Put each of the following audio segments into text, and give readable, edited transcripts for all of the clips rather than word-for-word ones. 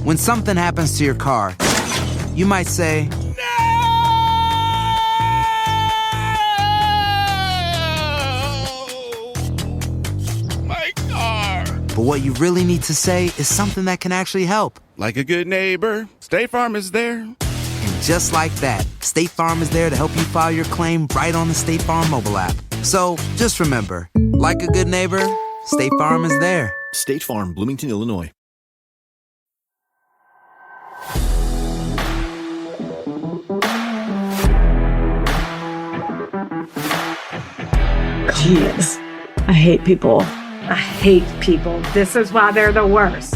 When something happens to your car, you might say, My car! but what you really need to say is something that can actually help. Like a good neighbor, State Farm is there. And just like that, State Farm is there to help you file your claim right on the State Farm mobile app. So just remember, like a good neighbor, State Farm is there. State Farm, Bloomington, Illinois. Jeez. I hate people. I hate people. This is why they're the worst.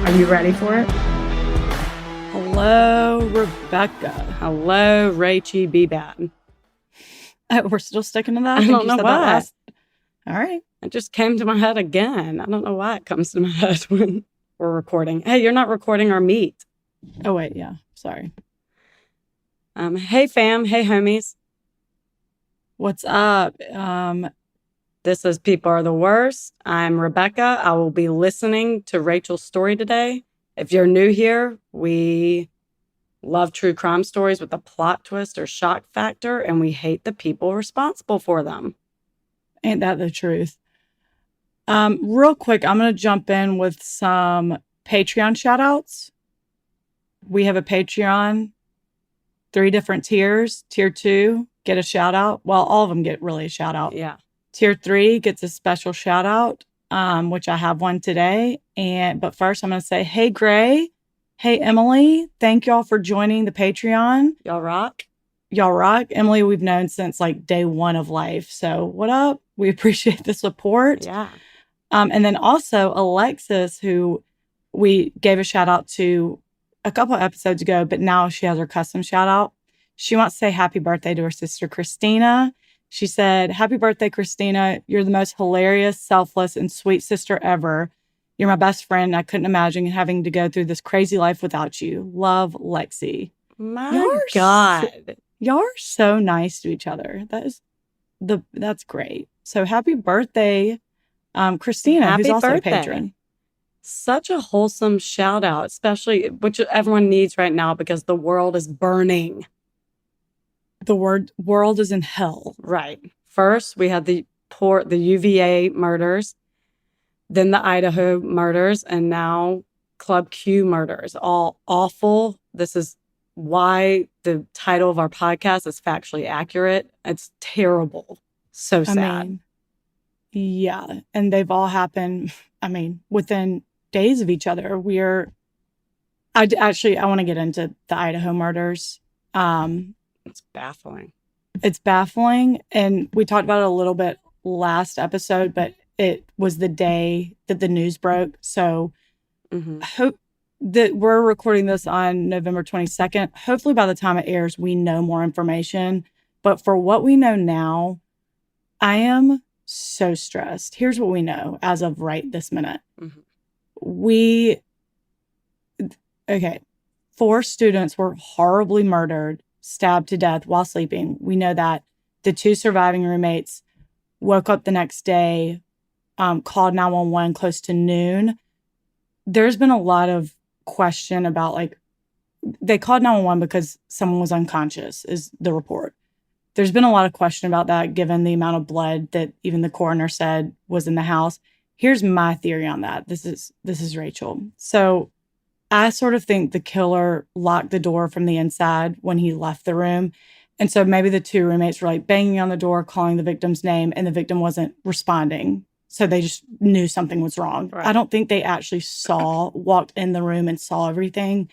Are you ready for it? Hello, Rebecca. Hello, Rachie B. Bad. Oh, we're still sticking to that? I don't know why. All right. It just came to my head again. I don't know why it comes to my head when we're recording. Hey, you're not recording our meet. Oh, wait. Yeah. Sorry. Hey, fam. Hey, homies. What's up? This is People Are the Worst. I'm Rebecca. I will be listening to Rachel's story today. If you're new here, we love true crime stories with a plot twist or shock factor, and we hate the people responsible for them. Ain't that the truth? Real quick, I'm going to jump in with some Patreon shout outs. We have a Patreon, 3 different tiers. Tier 2, get a shout out. Well, all of them get really a shout out. Yeah. Tier 3 gets a special shout out, which I have one today. But first, I'm going to say, hey, Gray. Hey, Emily. Thank y'all for joining the Patreon. Y'all rock. Y'all rock. Emily, we've known since like day 1 of life. So what up? We appreciate the support. Yeah. And then also Alexis, who we gave a shout out to a couple episodes ago, but now she has her custom shout out. She wants to say happy birthday to her sister, Christina. She said, happy birthday, Christina. You're the most hilarious, selfless, and sweet sister ever. You're my best friend. I couldn't imagine having to go through this crazy life without you. Love, Lexi. My God. Y'all are so nice to each other. That's great. So happy birthday, Christina, Happy who's also birthday. a patron. Such a wholesome shout out, especially which everyone needs right now because the world is burning. The world is in hell. Right. First, we had the UVA murders, then the Idaho murders, and now Club Q murders. All awful. This is why the title of our podcast is factually accurate. It's terrible. So sad. I mean, yeah. And they've all happened, within days of each other. I want to get into the Idaho murders. It's baffling. It's baffling. And we talked about it a little bit last episode, but it was the day that the news broke. So I hope that we're recording this on November 22nd. Hopefully by the time it airs, we know more information. But for what we know now, I am so stressed. Here's what we know as of right this minute. Okay, 4 students were horribly murdered, stabbed to death while sleeping. We know that. The 2 surviving roommates woke up the next day, called 911 close to noon. There's been a lot of question about, they called 911 because someone was unconscious, is the report. There's been a lot of question about that, given the amount of blood that even the coroner said was in the house. Here's my theory on that. This is Rachel. So I sort of think the killer locked the door from the inside when he left the room. And so maybe the 2 roommates were banging on the door, calling the victim's name, and the victim wasn't responding. So they just knew something was wrong. Right. I don't think they actually walked in the room and saw everything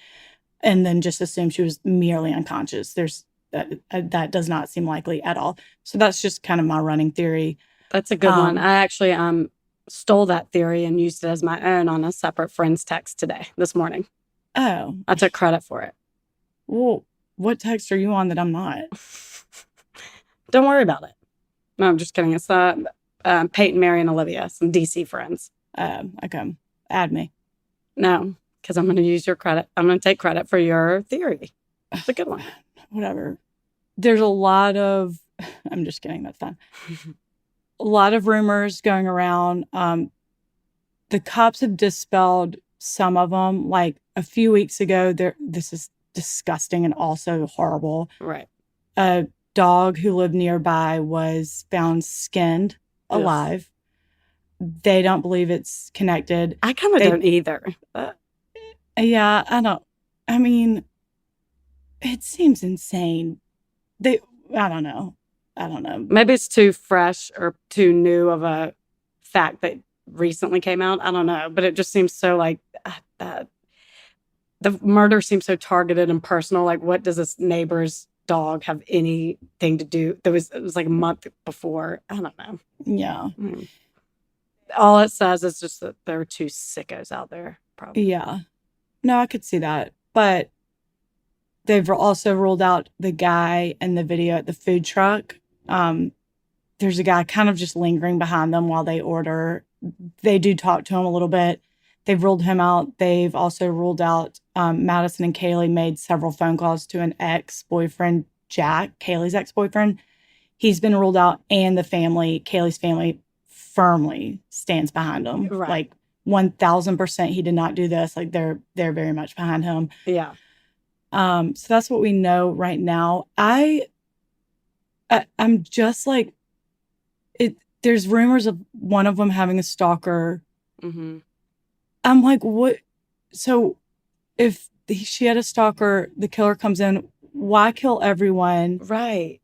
and then just assumed she was merely unconscious. That does not seem likely at all. So that's just kind of my running theory. That's a good one. I actually stole that theory and used it as my own on a separate friend's text this morning. Oh. I took credit for it. Well, what text are you on that I'm not? Don't worry about it. No, I'm just kidding. It's Peyton, Mary, and Olivia, some DC friends. Okay. Add me. No, because I'm going to use your credit. I'm going to take credit for your theory. It's a good one. Whatever. There's a lot of... I'm just kidding. That's fine. a lot of rumors going around. The cops have dispelled some of them. Like a few weeks ago, this is disgusting and also horrible. Right. A dog who lived nearby was found skinned alive. They don't believe it's connected. I kind of don't either. Yeah, I don't. I mean, it seems insane. I don't know. Maybe it's too fresh or too new of a fact that recently came out. I don't know. But it just seems so like the murder seems so targeted and personal. Like, what does this neighbor's dog have anything to do? It was like a month before. I don't know. Yeah. All it says is just that there are two sickos out there, probably. Yeah. No, I could see that. But they've also ruled out the guy in the video at the food truck. There's a guy kind of just lingering behind them while they order. They do talk to him a little bit. They've ruled him out. They've also ruled out Madison and Kaylee made several phone calls to an ex-boyfriend, Jack, Kaylee's ex-boyfriend. He's been ruled out, and the family, Kaylee's family, firmly stands behind him. Right. Like 1,000% he did not do this. Like they're very much behind him. Yeah. So that's what we know right now. I'm just like, there's rumors of one of them having a stalker. Mm-hmm. I'm like, what? So if she had a stalker, the killer comes in, why kill everyone? Right.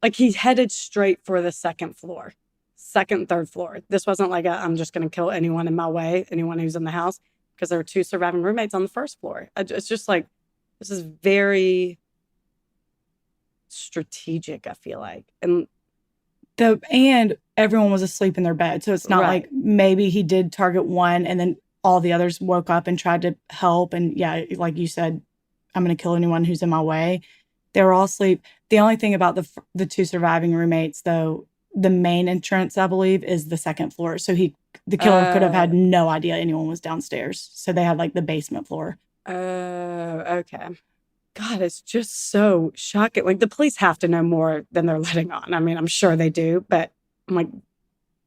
Like he's headed straight for the second, third floor. This wasn't like I'm just going to kill anyone in my way, anyone who's in the house, because there were two surviving roommates on the first floor. It's just like, this is very strategic, I feel like. And everyone was asleep in their bed. So it's not like maybe he did target one and then all the others woke up and tried to help. And yeah, like you said, I'm going to kill anyone who's in my way. They were all asleep. The only thing about the two surviving roommates, though, the main entrance, I believe, is the second floor. So the killer could have had no idea anyone was downstairs. So they had like the basement floor. Oh, okay. God, it's just so shocking. Like the police have to know more than they're letting on. I mean, I'm sure they do, but I'm like,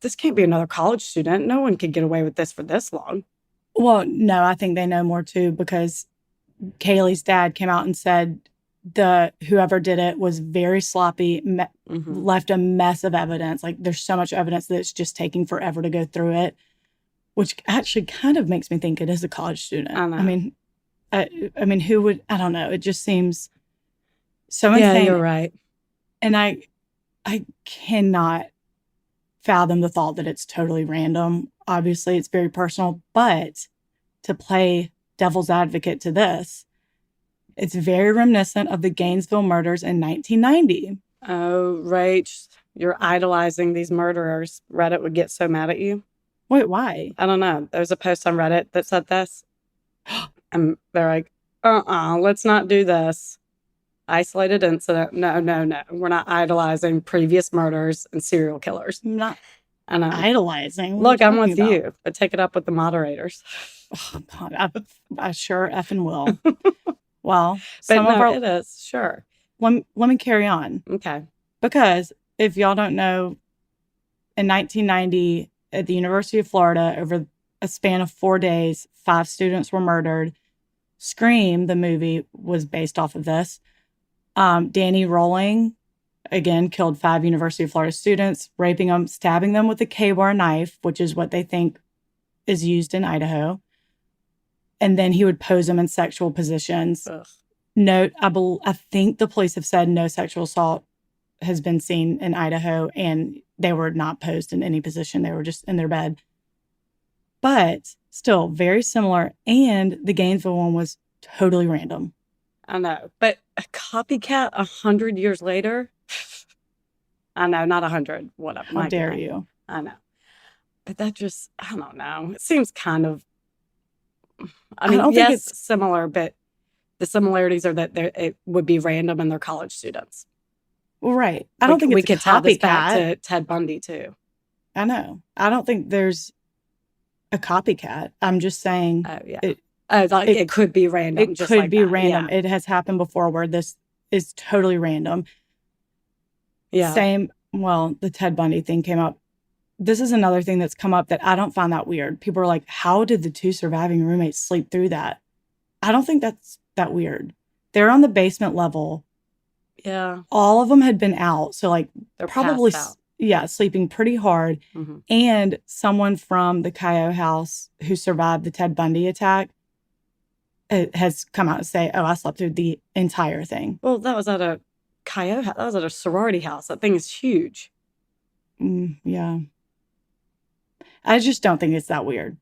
this can't be another college student. No one could get away with this for this long. Well, no, I think they know more too, because Kaylee's dad came out and said whoever did it was very sloppy, left a mess of evidence. Like there's so much evidence that it's just taking forever to go through it, which actually kind of makes me think it is a college student. I know. I mean, who would? I don't know. It just seems so insane. Yeah, you're right. And I cannot fathom the thought that it's totally random. Obviously, it's very personal, but to play devil's advocate to this, it's very reminiscent of the Gainesville murders in 1990. Oh, right. You're idolizing these murderers. Reddit would get so mad at you. Wait, why? I don't know. There was a post on Reddit that said this. And they're like, let's not do this. Isolated incident. No. We're not idolizing previous murders and serial killers. I'm not I know. idolizing. Look, I'm with you, but take it up with the moderators. Oh, God, I sure effing will. Well, It is, sure. Let me carry on. Okay. Because if y'all don't know, in 1990 at the University of Florida, over a span of 4 days, 5 students were murdered. Scream, the movie, was based off of this. Danny Rolling, again, killed 5 University of Florida students, raping them, stabbing them with a K-bar knife, which is what they think is used in Idaho. And then he would pose them in sexual positions. Ugh. Note, I think the police have said no sexual assault has been seen in Idaho, and they were not posed in any position. They were just in their bed. But still very similar. And the Gainesville one was totally random. I know. But a copycat 100 years later? I know, not 100. Whatever. How dare you? I know. But that just, I don't know. It seems kind of, I mean, don't yes, think it's similar, but the similarities are that it would be random and they're college students. Well, right. I don't think we it's could a tie this back copycat. to Ted Bundy too. I know. I don't think there's a copycat. I'm just saying Oh yeah. it it could be random. It just could like be that. random. Yeah. It has happened before where this is totally random. Yeah. Same. well, the Ted Bundy thing came up. This is another thing that's come up that I don't find that weird. People are like, how did the 2 surviving roommates sleep through that? I don't think that's that weird. They're on the basement level. Yeah. All of them had been out. So like They're probably, passed out. sleeping pretty hard. Mm-hmm. And someone from the Cayo house who survived the Ted Bundy attack has come out and say, oh, I slept through the entire thing. Well, that was at a Cayo house. That was at a sorority house. That thing is huge. Yeah. I just don't think it's that weird.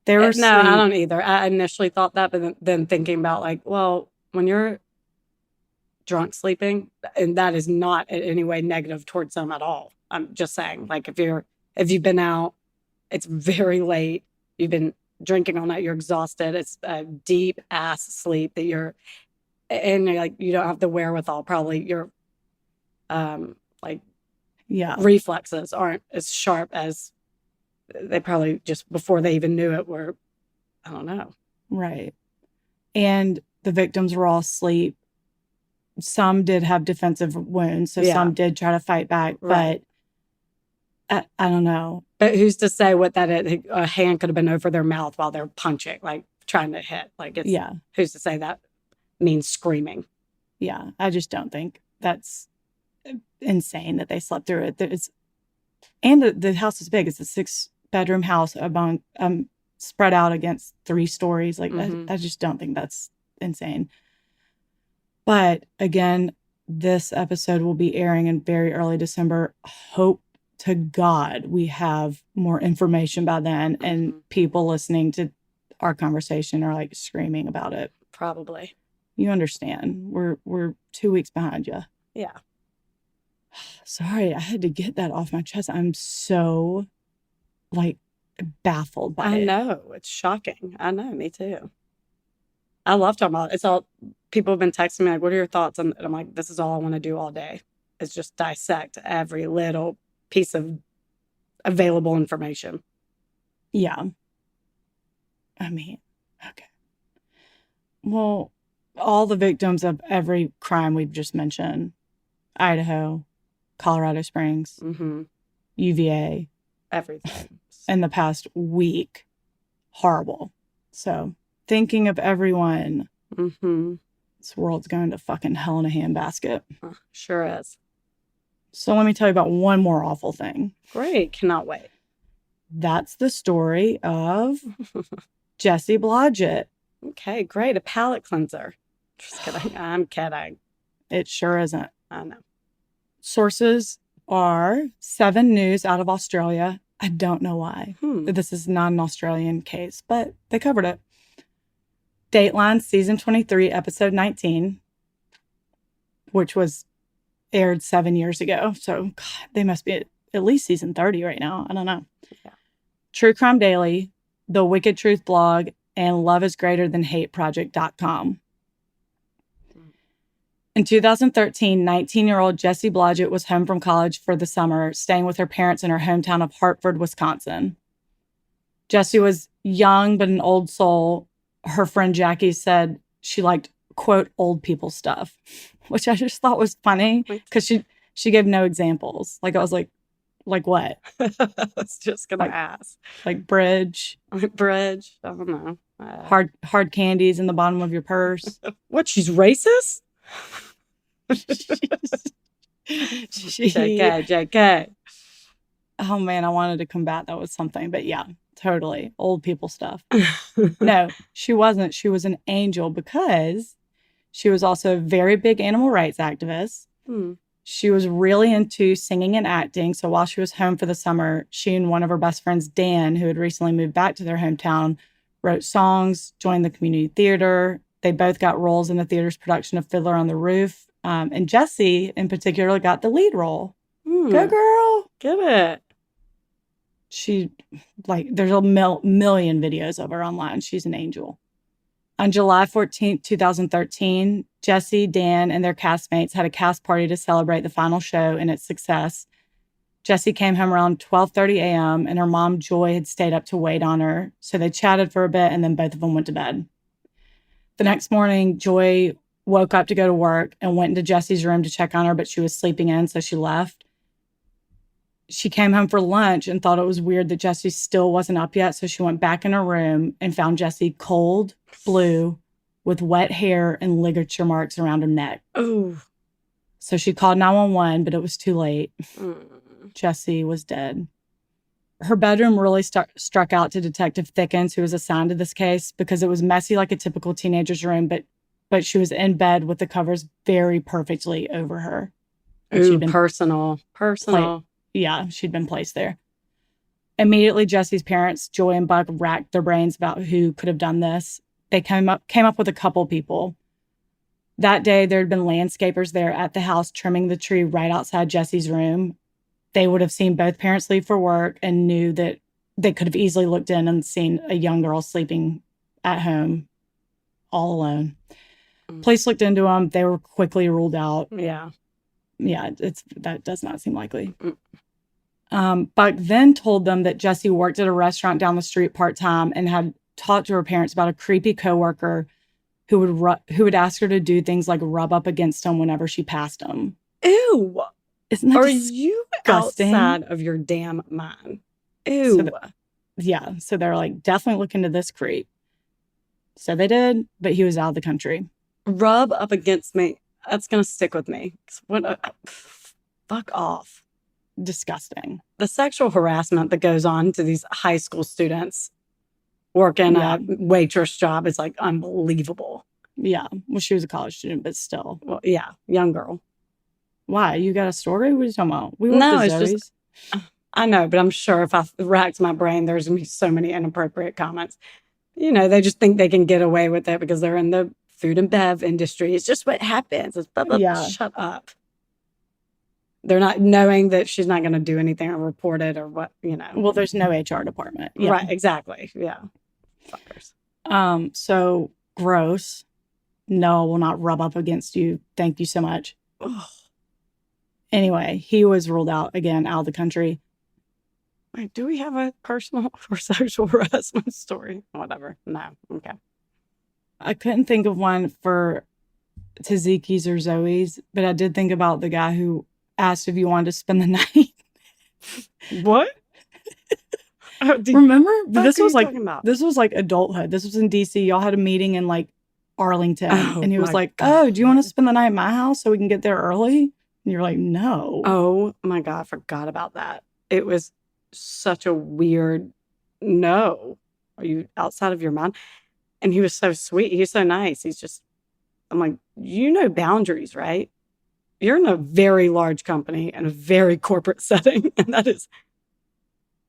They were No, I don't either. I initially thought that, but then thinking about like, well, when you're drunk sleeping, and that is not in any way negative towards them at all. I'm just saying, like, if you've been out, it's very late, you've been drinking all night, you're exhausted, it's a deep ass sleep that you're like, you don't have the wherewithal, probably your reflexes aren't as sharp as they probably just before they even knew it were. I don't know. Right. And the victims were all asleep. Some did have defensive wounds, so some did try to fight back, right. But I don't know. But who's to say what that is? A hand could have been over their mouth while they're punching, like trying to hit. Like it's who's to say that means screaming? Yeah, I just don't think that's insane that they slept through it. And the house is big. It's a 6-bedroom house among spread out against 3 stories. Like I just don't think that's insane. But again, this episode will be airing in very early December. Hope to God we have more information by then, and people listening to our conversation are like screaming about it. Probably. You understand. We're 2 weeks behind you. Yeah. Sorry, I had to get that off my chest. I'm so like baffled by it. I know. It's shocking. I know. Me too. I love talking about it. It's all people have been texting me like, what are your thoughts? And I'm like, this is all I want to do all day. Is just dissect every little piece of available information. Yeah. I mean, okay. Well, all the victims of every crime we've just mentioned, Idaho, Colorado Springs, UVA, everything in the past week, horrible. So thinking of everyone, this world's going to fucking hell in a handbasket. Sure is. So let me tell you about one more awful thing. Great. Cannot wait. That's the story of Jessie Blodgett. Okay, great. A palate cleanser. Just kidding. I'm kidding. It sure isn't. I know. Sources are 7 News out of Australia. I don't know why. This is not an Australian case, but they covered it. Dateline season 23, episode 19, which was aired 7 years ago. So God, they must be at least season 30 right now. I don't know. Yeah. True Crime Daily, The Wicked Truth blog, and loveisgreaterthanhateproject.com. In 2013, 19-year-old Jessie Blodgett was home from college for the summer, staying with her parents in her hometown of Hartford, Wisconsin. Jessie was young but an old soul. Her friend Jackie said she liked, quote, old people stuff, which I just thought was funny because she gave no examples. Like I was like what? I was just going to ask. Like bridge. Bridge? I don't know. Hard candies in the bottom of your purse. What, she's racist? JK. Oh man, I wanted to combat that with something, but yeah, totally. Old people stuff. No, she wasn't. She was an angel because she was also a very big animal rights activist. She was really into singing and acting. So while she was home for the summer, she and one of her best friends, Dan, who had recently moved back to their hometown, wrote songs, joined the community theater. They both got roles in the theater's production of Fiddler on the Roof. And Jessie, in particular, got the lead role. Go, girl. Get it. She, there's a million videos of her online. She's an angel. On July 14th, 2013, Jessie, Dan, and their castmates had a cast party to celebrate the final show and its success. Jessie came home around 12:30 a.m., and her mom, Joy, had stayed up to wait on her. So they chatted for a bit, and then both of them went to bed. The next morning, Joy woke up to go to work and went into Jessie's room to check on her, but she was sleeping in, so she left. She came home for lunch and thought it was weird that Jessie still wasn't up yet. So she went back in her room and found Jessie cold, blue, with wet hair and ligature marks around her neck. Oh. So she called 911, but it was too late. Mm. Jessie was dead. Her bedroom really struck out to Detective Thickens, who was assigned to this case, because it was messy like a typical teenager's room, but she was in bed with the covers very perfectly over her. Ooh, personal. Yeah, she'd been placed there. Immediately, Jessie's parents, Joy and Buck, racked their brains about who could have done this. They came up with a couple people. That day, there had been landscapers there at the house trimming the tree right outside Jessie's room. They would have seen both parents leave for work and knew that they could have easily looked in and seen a young girl sleeping at home all alone. Police looked into them. They were quickly ruled out. Yeah. Yeah, that does not seem likely. Buck then told them that Jessie worked at a restaurant down the street part-time and had talked to her parents about a creepy coworker who would ask her to do things like rub up against him whenever she passed him. Ew. Isn't that Are disgusting? you outside of your damn mind? Ew. So they're like, definitely look into this creep. So they did, but he was out of the country. Rub up against me. That's going to stick with me. Fuck off. Disgusting. The sexual harassment that goes on to these high school students working a waitress job is like unbelievable. Yeah. Well, she was a college student, but still. Well, yeah. Young girl. Why? You got a story? What are you talking about? Just, I know, but I'm sure if I racked my brain, there's going to be so many inappropriate comments. You know, they just think they can get away with it because they're in the food and bev industry. It's just what happens. It's blah, blah, Yeah. Shut up. They're not knowing that she's not going to do anything or report it or what, you know. Well, there's no HR department. Yeah. Right, exactly. Yeah. Fuckers. So gross. No, I will not rub up against you. Thank you so much. Ugh. Anyway, he was ruled out again, out of the country. Wait, do we have a personal or sexual harassment story? Whatever. No. Okay. I couldn't think of one for Taziki's or Zoe's, but I did think about the guy who asked if you wanted to spend the night. What? Remember? This was like adulthood. This was in DC. Y'all had a meeting in like Arlington. And he was like, God. Oh, do you want to spend the night at my house so we can get there early? And you're like, no. Oh my God, I forgot about that. It was such a weird no. Are you outside of your mind? And he was so sweet. He's so nice. I'm like, you know boundaries, right? You're in a very large company and a very corporate setting. And that is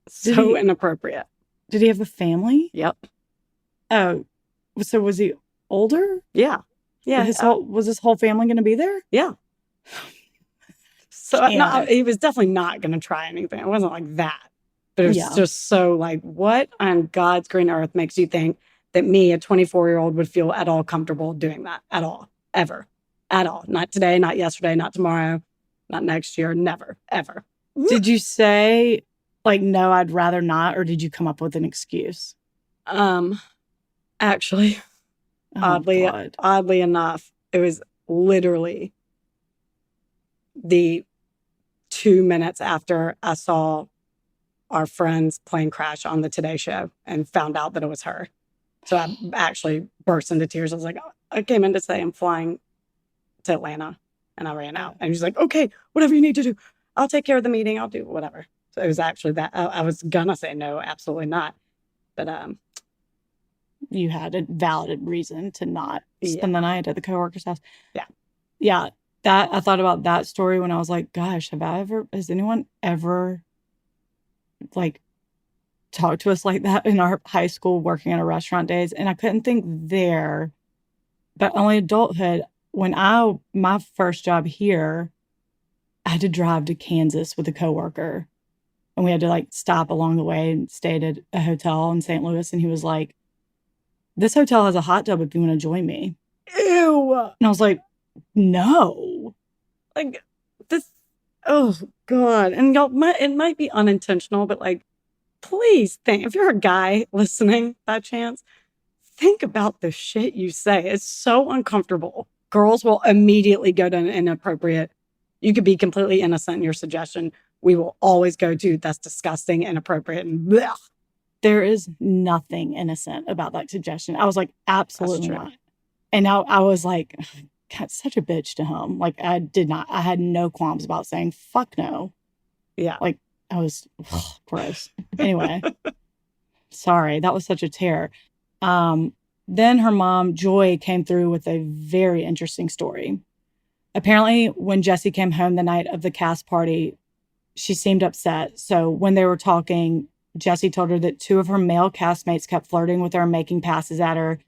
so inappropriate. Did he have a family? Yep. Oh, so was he older? Yeah. Yeah. Was his whole family going to be there? Yeah. So he was definitely not going to try anything. It wasn't like that. But it was just so like, what on God's green earth makes you think that me, a 24-year-old, would feel at all comfortable doing that at all, ever, at all? Not today, not yesterday, not tomorrow, not next year, never, ever. Did you say like, no, I'd rather not, or did you come up with an excuse? Actually, oddly enough, it was literally the 2 minutes after I saw our friend's plane crash on the Today Show and found out that it was her. So I actually burst into tears. I was like, oh, I came in to say I'm flying to Atlanta, and I ran out. And he's like, okay, whatever you need to do. I'll take care of the meeting. I'll do whatever. So it was actually that. I was gonna say no, absolutely not. But you had a valid reason to not spend the night at the coworker's house. Yeah. Yeah. That I thought about that story when I was like, gosh, has anyone ever like talked to us like that in our high school working in a restaurant days? And I couldn't think there, but only adulthood. When my first job here, I had to drive to Kansas with a coworker, and we had to like stop along the way and stayed at a hotel in St. Louis. And he was like, this hotel has a hot tub if you want to join me. Ew. And I was like, no. Like this. Oh God. And y'all, it might be unintentional, but like, please think, if you're a guy listening by chance, think about the shit you say. It's so uncomfortable. Girls will immediately go to an inappropriate. You could be completely innocent in your suggestion. we will always go to that's disgusting, inappropriate, and blech. There is nothing innocent about that suggestion. I was like, absolutely true. not. And I was like, God, such a bitch to him. Like, I had no qualms about saying, fuck no. Yeah. Like, I was gross. Anyway, sorry. That was such a tear. Then her mom, Joy, came through with a very interesting story. Apparently, when Jessie came home the night of the cast party, she seemed upset. So when they were talking, Jessie told her that 2 of her male castmates kept flirting with her and making passes at her.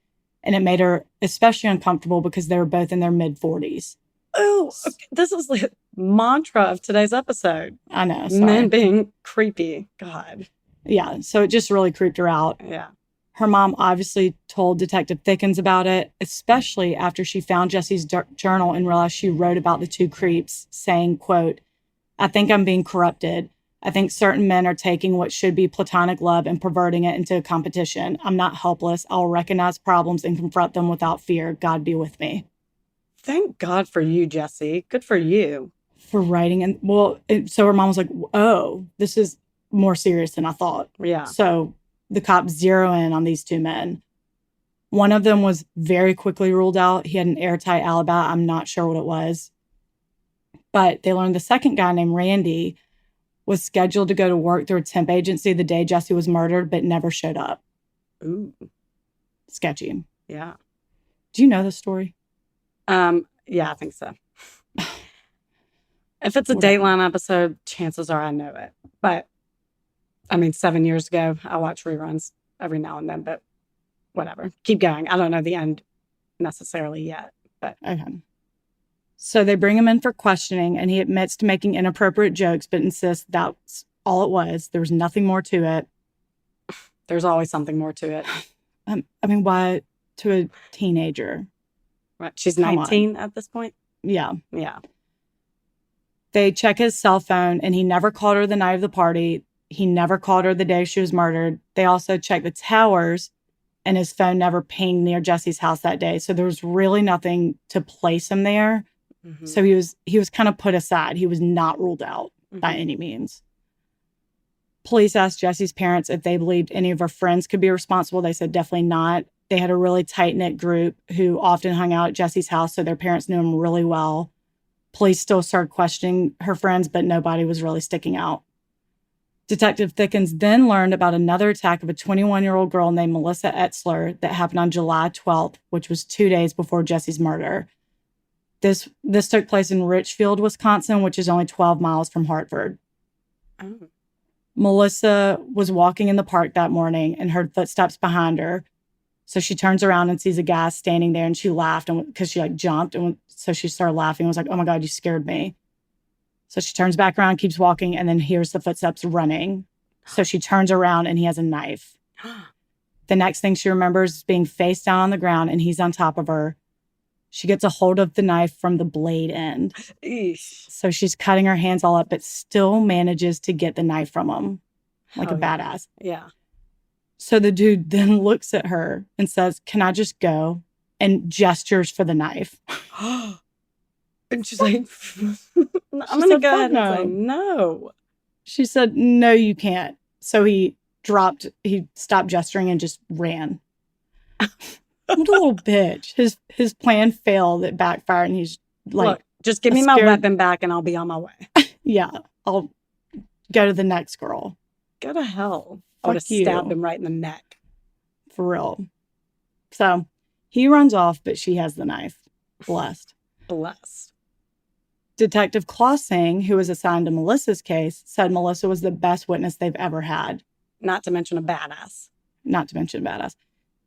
And it made her especially uncomfortable because they were both in their mid-40s. Oh, okay. This is the mantra of today's episode. I know. Sorry. Men being creepy. God. Yeah. So it just really creeped her out. Yeah. Her mom obviously told Detective Thickens about it, especially after she found Jessie's journal and realized she wrote about the 2 creeps, saying, quote, I think I'm being corrupted. I think certain men are taking what should be platonic love and perverting it into a competition. I'm not helpless. I'll recognize problems and confront them without fear. God be with me. Thank God for you, Jessie. Good for you. For writing. And so her mom was like, oh, this is more serious than I thought. Yeah. So the cops zero in on these 2 men. One of them was very quickly ruled out. He had an airtight alibi. I'm not sure what it was. But they learned the second guy named Randy was scheduled to go to work through a temp agency the day Jessie was murdered, but never showed up. Ooh. Sketchy. Yeah. Do you know this story? Yeah, I think so. If it's a Dateline episode, chances are I know it. But, 7 years ago, I watch reruns every now and then, but whatever. Keep going. I don't know the end necessarily yet, but. Okay. So they bring him in for questioning, and he admits to making inappropriate jokes, but insists that's all it was. There was nothing more to it. There's always something more to it. Why to a teenager? Right. She's Come 19 at this point? Yeah. Yeah. They check his cell phone, and he never called her the night of the party. He never called her the day she was murdered. They also checked the towers, and his phone never pinged near Jessie's house that day. So there was really nothing to place him there. Mm-hmm. So he was kind of put aside. He was not ruled out by any means. Police asked Jessie's parents if they believed any of her friends could be responsible. They said definitely not. They had a really tight-knit group who often hung out at Jessie's house, so their parents knew him really well. Police still started questioning her friends, but nobody was really sticking out. Detective Thickens then learned about another attack of a 21-year-old girl named Melissa Etzler that happened on July 12th, which was 2 days before Jessie's murder. This took place in Richfield, Wisconsin, which is only 12 miles from Hartford. Oh. Melissa was walking in the park that morning and heard footsteps behind her. So she turns around and sees a guy standing there, and she laughed because she jumped. And so she started laughing and was like, oh my God, you scared me. So she turns back around, keeps walking, and then hears the footsteps running. So she turns around and he has a knife. The next thing she remembers is being face down on the ground, and he's on top of her. She gets a hold of the knife from the blade end. Eesh. So she's cutting her hands all up, but still manages to get the knife from him like a yeah. badass. Yeah. So the dude then looks at her and says, can I just go? And gestures for the knife. And she's like, I'm going to go ahead and say no. She said, no, you can't. So he stopped gesturing and just ran. What a little bitch. His plan failed. It backfired, and he's like, look, just give me my weapon back and I'll be on my way. Yeah, I'll go to the next girl. Go to hell. I would have stabbed him right in the neck. For real. So he runs off, but she has the knife. Blessed. Blessed. Detective Clausing, who was assigned to Melissa's case, said Melissa was the best witness they've ever had. Not to mention a badass. Not to mention badass.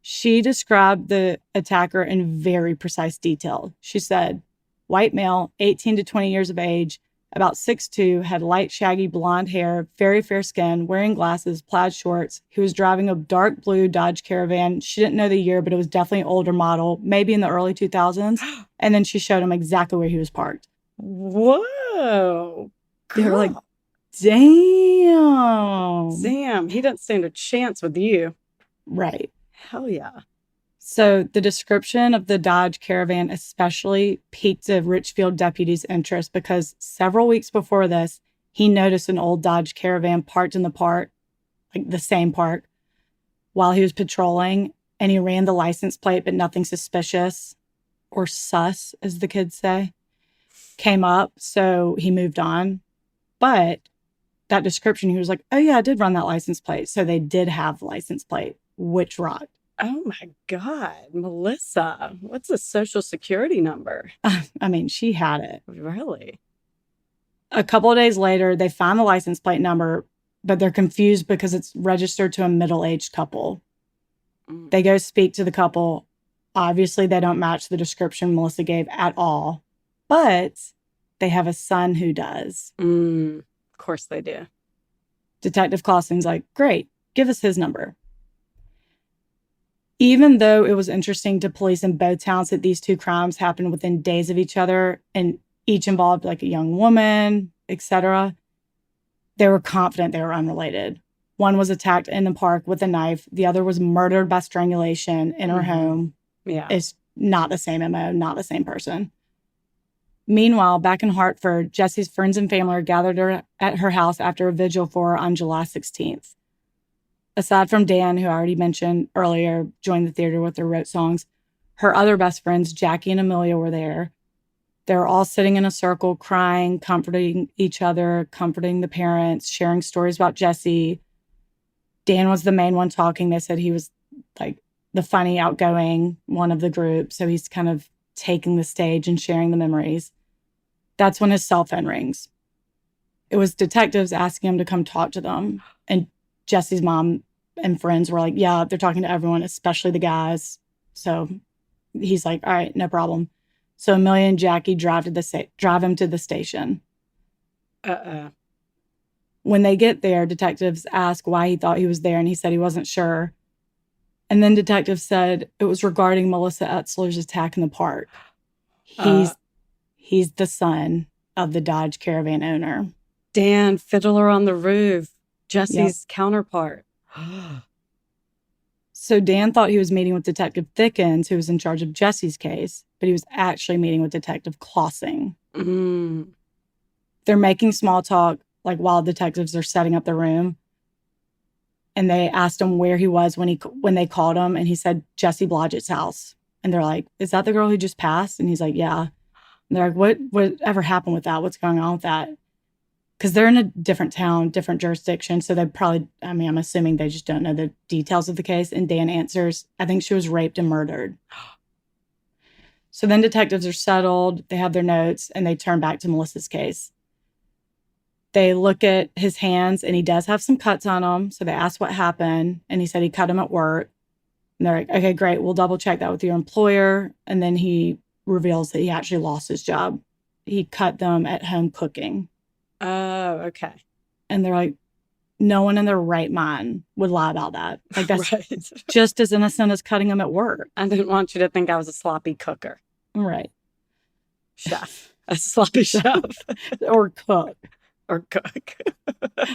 She described the attacker in very precise detail. She said, white male, 18 to 20 years of age, about 6'2", had light, shaggy blonde hair, very fair skin, wearing glasses, plaid shorts. He was driving a dark blue Dodge Caravan. She didn't know the year, but it was definitely an older model, maybe in the early 2000s. And then she showed him exactly where he was parked. Whoa. They were like, damn. Sam, he doesn't stand a chance with you. Right. Hell yeah. So the description of the Dodge Caravan especially piqued the Richfield deputy's interest because several weeks before this, he noticed an old Dodge Caravan parked in the park, like the same park, while he was patrolling, and he ran the license plate, but nothing suspicious or sus, as the kids say, came up. So he moved on. But that description, he was like, oh yeah, I did run that license plate. So they did have the license plate, which rocked. Oh my God, Melissa, what's a social security number? I mean, she had it. Really? A couple of days later, they find the license plate number, but they're confused because it's registered to a middle-aged couple. They go speak to the couple. Obviously, they don't match the description Melissa gave at all, but they have a son who does. Of course they do. Detective Clausen's like, great, give us his number. Even though it was interesting to police in both towns that these two crimes happened within days of each other and each involved like a young woman, etc., they were confident they were unrelated. One was attacked in the park with a knife. The other was murdered by strangulation in her home. Yeah. It's not the same MO, not the same person. Meanwhile, back in Hartford, Jessie's friends and family are gathered at her house after a vigil for her on July 16th. Aside from Dan, who I already mentioned earlier, joined the theater with her, wrote songs, her other best friends, Jackie and Amelia, were there. They were all sitting in a circle, crying, comforting each other, comforting the parents, sharing stories about Jessie. Dan was the main one talking. They said he was like the funny, outgoing one of the group. So he's kind of taking the stage and sharing the memories. That's when his cell phone rings. It was detectives asking him to come talk to them. And Jessie's mom and friends were like, yeah, they're talking to everyone, especially the guys. So he's like, all right, no problem. So Amelia and Jackie drive him to the station. When they get there, detectives ask why he thought he was there, and he said he wasn't sure. And then detectives said it was regarding Melissa Etzler's attack in the park. He's the son of the Dodge Caravan owner. Dan, Fiddler on the Roof, Jesse's counterpart. So Dan thought he was meeting with Detective Thickens, who was in charge of Jessie's case, but he was actually meeting with Detective Clausing. They're making small talk, like while detectives are setting up the room. And they asked him where he was when they called him, and he said Jessie Blodgett's house. And they're like, "Is that the girl who just passed?" And he's like, "Yeah." And they're like, "Whatever happened with that? What's going on with that?" Because they're in a different town, different jurisdiction, so they probably, I'm assuming they just don't know the details of the case. And Dan answers, "I think she was raped and murdered." So then detectives are settled, they have their notes, and they turn back to Melissa's case. They look at his hands, and he does have some cuts on them. So they asked what happened, and he said he cut them at work. And they're like, "Okay, great. We'll double check that with your employer." And then he reveals that he actually lost his job. He cut them at home cooking. Oh, okay. And they're like, no one in their right mind would lie about that. Like, that's right. just as innocent as cutting them at work. I didn't want you to think I was a sloppy cooker. Right. Chef. A sloppy chef. Or cook. Or cook.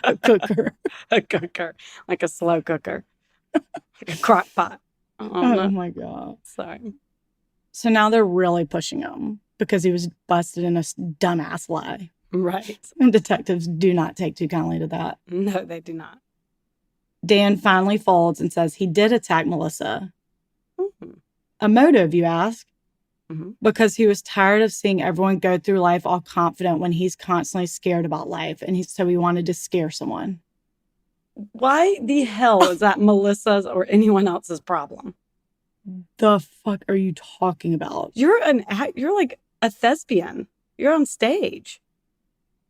A cooker. A cooker. Like a slow cooker. Like a crock pot. Oh my God. Sorry. So now they're really pushing him because he was busted in a dumbass lie. Right. And detectives do not take too kindly to that. No, they do not. Dan finally folds and says he did attack Melissa. A motive, you ask? Because he was tired of seeing everyone go through life all confident when he's constantly scared about life. And so he wanted to scare someone. Why the hell is that Melissa's or anyone else's problem? The fuck are you talking about? You're like a thespian. You're on stage.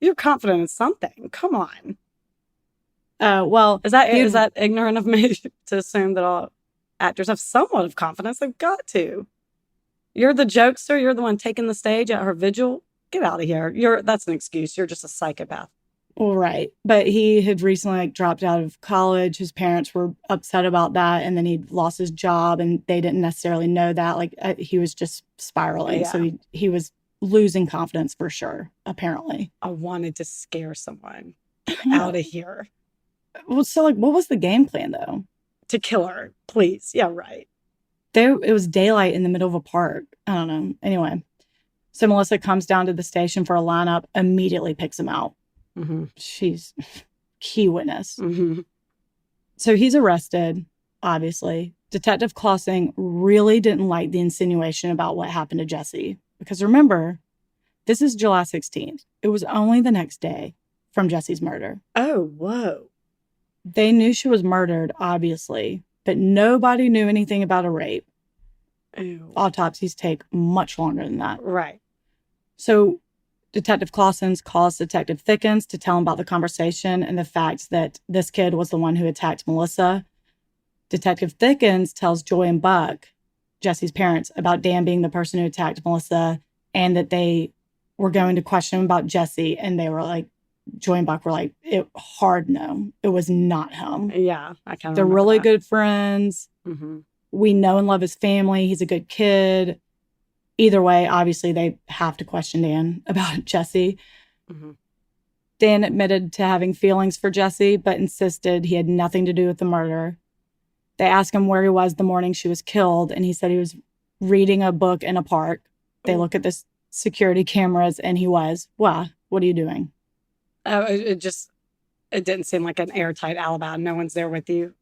You're confident in something. Come on. Well, is that ignorant of me to assume that all actors have somewhat of confidence? They've got to. You're the jokester. You're the one taking the stage at her vigil. Get out of here. That's an excuse. You're just a psychopath. All right. But he had recently dropped out of college. His parents were upset about that. And then he lost his job and they didn't necessarily know that. He was just spiraling. Yeah. So he was losing confidence for sure, apparently. I wanted to scare someone. Out of here. Well, so what was the game plan though? To kill her, please. Yeah, right. It was daylight in the middle of a park. I don't know. Anyway, so Melissa comes down to the station for a lineup, immediately picks him out. She's key witness. Mm-hmm. So he's arrested, obviously. Detective Clausing really didn't like the insinuation about what happened to Jessie. Because remember, this is July 16th. It was only the next day from Jessie's murder. Oh, whoa. They knew she was murdered, obviously, but nobody knew anything about a rape. Ew. Autopsies take much longer than that. Right. So Detective Clausens calls Detective Thickens to tell him about the conversation and the fact that this kid was the one who attacked Melissa. Detective Thickens tells Joy and Buck, Jessie's parents, about Dan being the person who attacked Melissa and that they were going to question him about Jessie. And they were like, Joy and Buck were like, hard no. It was not him. Yeah, I kind of They're really good friends. Mm-hmm. We know and love his family. He's a good kid. Either way, obviously, they have to question Dan about Jessie. Mm-hmm. Dan admitted to having feelings for Jessie, but insisted he had nothing to do with the murder. They asked him where he was the morning she was killed, and he said he was reading a book in a park. They look at the security cameras, and he was. Why? What are you doing? It didn't seem like an airtight alibi. No one's there with you.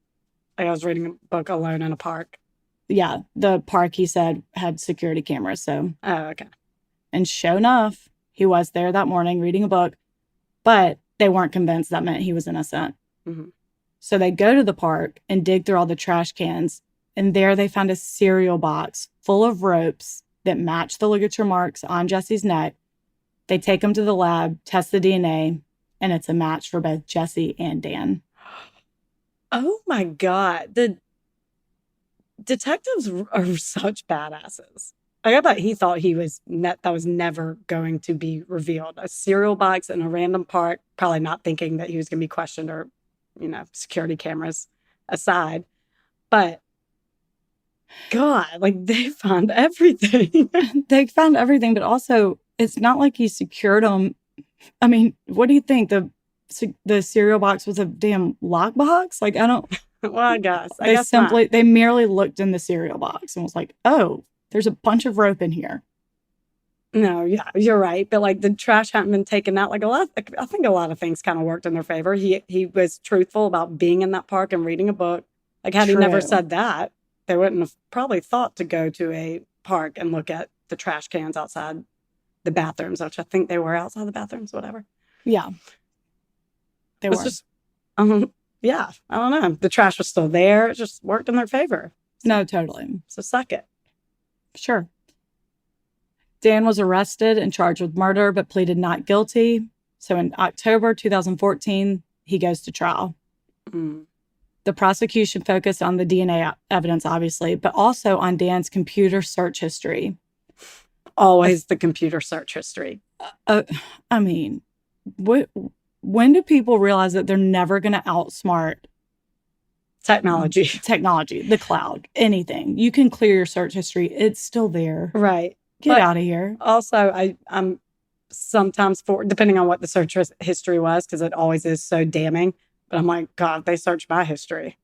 Like I was reading a book alone in a park. Yeah, the park, he said, had security cameras, so. Oh, okay. And sure enough, he was there that morning reading a book, but they weren't convinced that meant he was innocent. Mm-hmm. So they go to the park and dig through all the trash cans, and there they found a cereal box full of ropes that match the ligature marks on Jessie's neck. They take them to the lab, test the DNA, and it's a match for both Jessie and Dan. Oh my God. The detectives are such badasses. Like, I bet he thought that was never going to be revealed. A cereal box in a random park, probably not thinking that he was going to be questioned or, security cameras aside. But God, like they found everything. They found everything, but also it's not like he secured them. I mean, what do you think? The cereal box was a damn lockbox? Like, I don't. Well, I guess They merely looked in the cereal box and was like, oh, there's a bunch of rope in here. No, yeah, you're right. But like the trash hadn't been taken out. I think a lot of things kind of worked in their favor. He was truthful about being in that park and reading a book. Like had he never said that, they wouldn't have probably thought to go to a park and look at the trash cans outside the bathrooms, which I think they were outside the bathrooms, whatever. Yeah. They were. Just, yeah, I don't know. The trash was still there. It just worked in their favor. No, totally. So suck it. Sure. Dan was arrested and charged with murder, but pleaded not guilty. So in October 2014, he goes to trial. Mm. The prosecution focused on the DNA evidence, obviously, but also on Dan's computer search history. Always the computer search history. I mean, when do people realize that they're never going to outsmart technology, the cloud, anything? You can clear your search history. It's still there. Right. Get out of here. Also, I'm sometimes depending on what the search history was, because it always is so damning. But I'm like, God, they searched my history.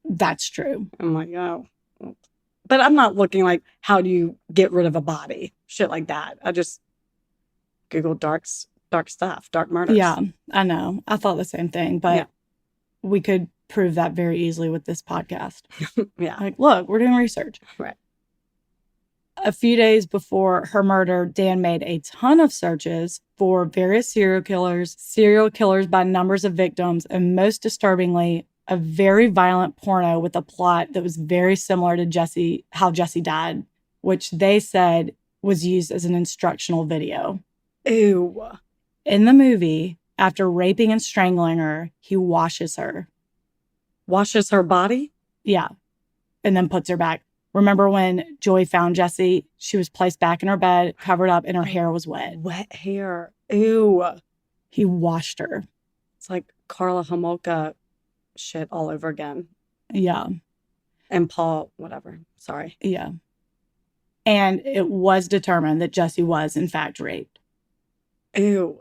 That's true. I'm like, oh. But I'm not looking like, how do you get rid of a body? Shit like that. I just Googled dark stuff, dark murders. Yeah, I know. I thought the same thing, but we could prove that very easily with this podcast. Yeah. Like, look, we're doing research. Right. A few days before her murder, Dan made a ton of searches for various serial killers by numbers of victims, and most disturbingly, a very violent porno with a plot that was very similar to how Jessie died, which they said was used as an instructional video. Ew. In the movie, after raping and strangling her, he washes her. Washes her body? Yeah. And then puts her back. Remember when Joy found Jessie? She was placed back in her bed, covered up, and her hair was wet. Wet hair. Ew. He washed her. It's like Karla Homolka shit all over again. Yeah. And Paul, whatever. Sorry. Yeah. And it was determined that Jessie was, in fact, raped. Ew.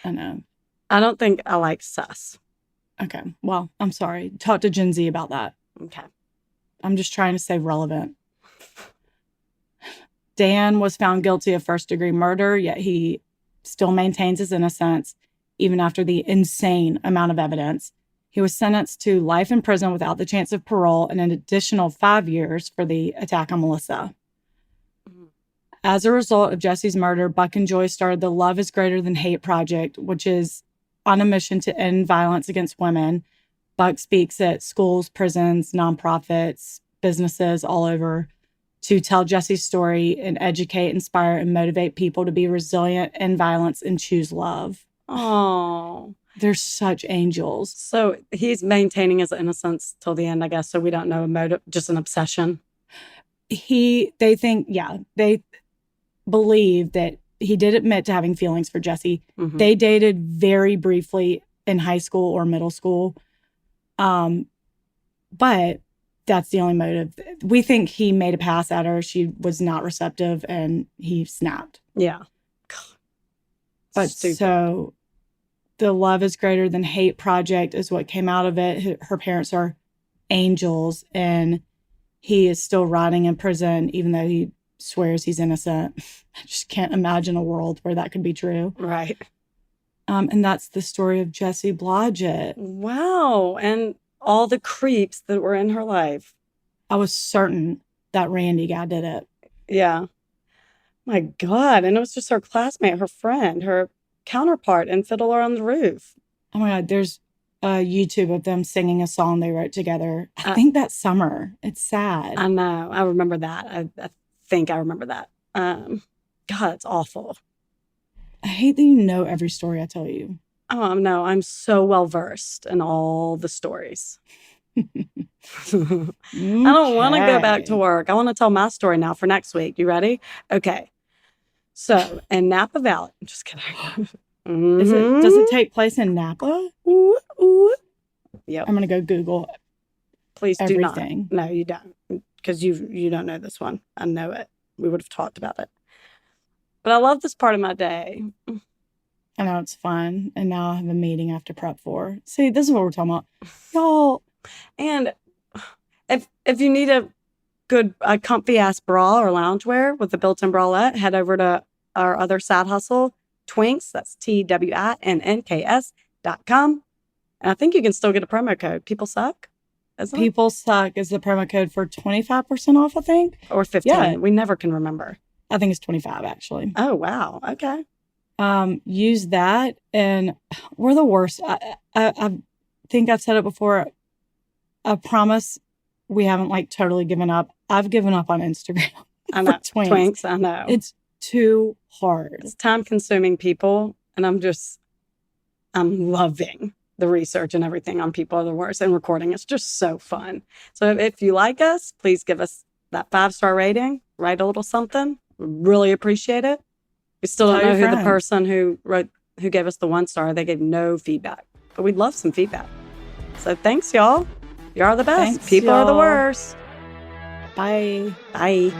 I know. I don't think I like sus. Okay. Well, I'm sorry. Talk to Gen Z about that. Okay. I'm just trying to stay relevant. Dan was found guilty of first-degree murder, yet he still maintains his innocence. even after the insane amount of evidence. He was sentenced to life in prison without the chance of parole and an additional 5 years for the attack on Melissa. As a result of Jessie's murder, Buck and Joy started the Love is Greater Than Hate project, which is on a mission to end violence against women. Buck speaks at schools, prisons, nonprofits, businesses all over to tell Jessie's story and educate, inspire, and motivate people to be resilient in violence and choose love. Oh, they're such angels. So he's maintaining his innocence till the end, I guess. So we don't know a motive, just an obsession. They believe that he did admit to having feelings for Jessie. Mm-hmm. They dated very briefly in high school or middle school. But that's the only motive. We think he made a pass at her. She was not receptive and he snapped. Yeah. But Stupid. So the Love is Greater Than Hate project is what came out of it. Her parents are angels and he is still rotting in prison, even though he swears he's innocent. I just can't imagine a world where that could be true. Right. And that's the story of Jessie Blodgett. Wow. And all the creeps that were in her life. I was certain that Randy guy did it. Yeah. My God. And it was just her classmate, her friend, her counterpart in Fiddler on the Roof. Oh my God. There's a YouTube of them singing a song they wrote together. I think that summer. It's sad. I know. I remember that. I think I remember that. God, it's awful. I hate that you know every story I tell you. Oh, no. I'm so well versed in all the stories. I don't want to go back to work. I want to tell my story now for next week. You ready? Okay. So, in Napa Valley, I'm just kidding. Mm-hmm. Does it take place in Napa? Ooh, ooh. Yep. I'm going to go Google Please do everything. not. No, you don't. Because you don't know this one. I know it. We would have talked about it. But I love this part of my day. I know it's fun. And now I have a meeting I have to prep for. See, this is what we're talking about. Y'all. And if you need a good, comfy ass bra or loungewear with a built-in bralette, head over to our other side hustle, Twinks. That's TWINNKS.com. And I think you can still get a promo code. People Suck. People Suck is the promo code for 25% off, I think. Or 15. Yeah. We never can remember. I think it's 25 actually. Oh, wow. Okay. Use that and we're the worst. I think I've said it before. I promise we haven't totally given up. I've given up on Instagram. I know. Twinks. Twinks, I know. It's too hard. It's time consuming, people. And I'm loving the research and everything on People Are the Worst and recording. It's just so fun. So if you like us, please give us that 5-star rating. Write a little something. We really appreciate it. We still don't know who the person who gave us the 1-star. They gave no feedback. But we'd love some feedback. So thanks, y'all. You are the best. Thanks, People are the y'all. worst. Bye. Bye.